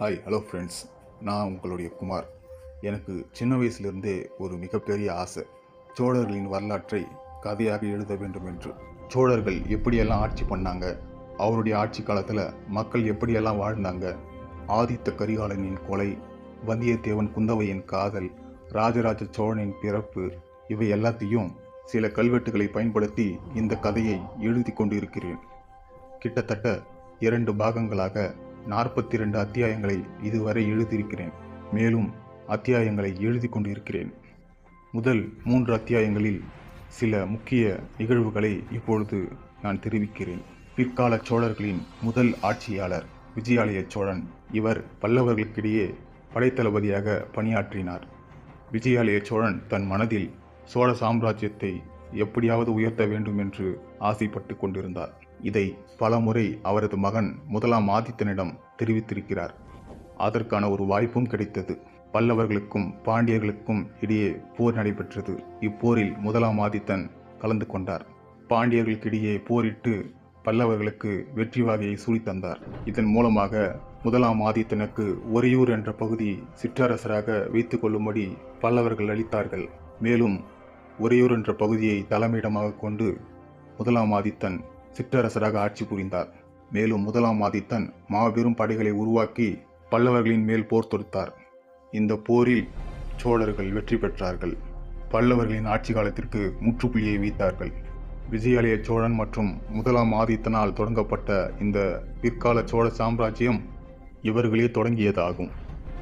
Hello friends. நான் உங்களுடைய குமார். எனக்கு சின்ன வயசுலேருந்தே ஒரு மிகப்பெரிய ஆசை, சோழர்களின் வரலாற்றை கதையாக எழுத வேண்டும் என்று. சோழர்கள் எப்படியெல்லாம் ஆட்சி பண்ணாங்க, அவருடைய ஆட்சி காலத்தில் மக்கள் எப்படியெல்லாம் வாழ்ந்தாங்க, ஆதித்த கரிகாலனின் கொலை, வந்தியத்தேவன் குந்தவையின் காதல், ராஜராஜ சோழனின் பிறப்பு, இவை எல்லாத்தையும் சில கல்வெட்டுகளை பயன்படுத்தி இந்த கதையை எழுதி கொண்டிருக்கிறேன். கிட்டத்தட்ட 2 பாகங்களாக 42 அத்தியாயங்களை இதுவரை எழுதியிருக்கிறேன். மேலும் அத்தியாயங்களை எழுதி கொண்டிருக்கிறேன். முதல் 3 அத்தியாயங்களில் சில முக்கிய நிகழ்வுகளை இப்பொழுது நான் தெரிவிக்கிறேன். பிற்கால சோழர்களின் முதல் ஆட்சியாளர் விஜயாலய சோழன். இவர் பல்லவர்களுக்கிடையே படைத்தளபதியாக பணியாற்றினார். விஜயாலய சோழன் தன் மனதில் சோழ சாம்ராஜ்யத்தை எப்படியாவது உயர்த்த வேண்டும் என்று ஆசைப்பட்டு கொண்டிருந்தார். இதை பலமுறை அவரது மகன் முதலாம் ஆதித்தனிடம் தெரிவித்திருக்கிறார். அதற்கான ஒரு வாய்ப்பும் கிடைத்தது. பல்லவர்களுக்கும் பாண்டியர்களுக்கும் இடையே போர் நடைபெற்றது. இப்போரில் முதலாம் ஆதித்தன் கலந்து கொண்டார். பாண்டியர்களுக்கிடையே போரிட்டு பல்லவர்களுக்கு வெற்றி வாகையை சூடித்தந்தார். இதன் மூலமாக முதலாம் ஆதித்தனுக்கு உறையூர் என்ற பகுதி சிற்றரசராக வைத்துக் கொள்ளும்படி பல்லவர்கள் அளித்தார்கள். மேலும் உறையூர் என்ற பகுதியை தலைமையிடமாக கொண்டு முதலாம் ஆதித்தன் சிற்றரசராக ஆட்சி புரிந்தார். மேலும் முதலாம் ஆதித்தன் மாபெரும் படைகளை உருவாக்கி பல்லவர்களின் மேல் போர் தொடுத்தார். இந்த போரில் சோழர்கள் வெற்றி பெற்றார்கள். பல்லவர்களின் ஆட்சி காலத்திற்கு முற்றுப்புள்ளியை வைத்தார்கள். விஜயாலய சோழன் மற்றும் முதலாம் ஆதித்தனால் தொடங்கப்பட்ட இந்த பிற்கால சோழ சாம்ராஜ்யம் இவர்களே தொடங்கியதாகும்.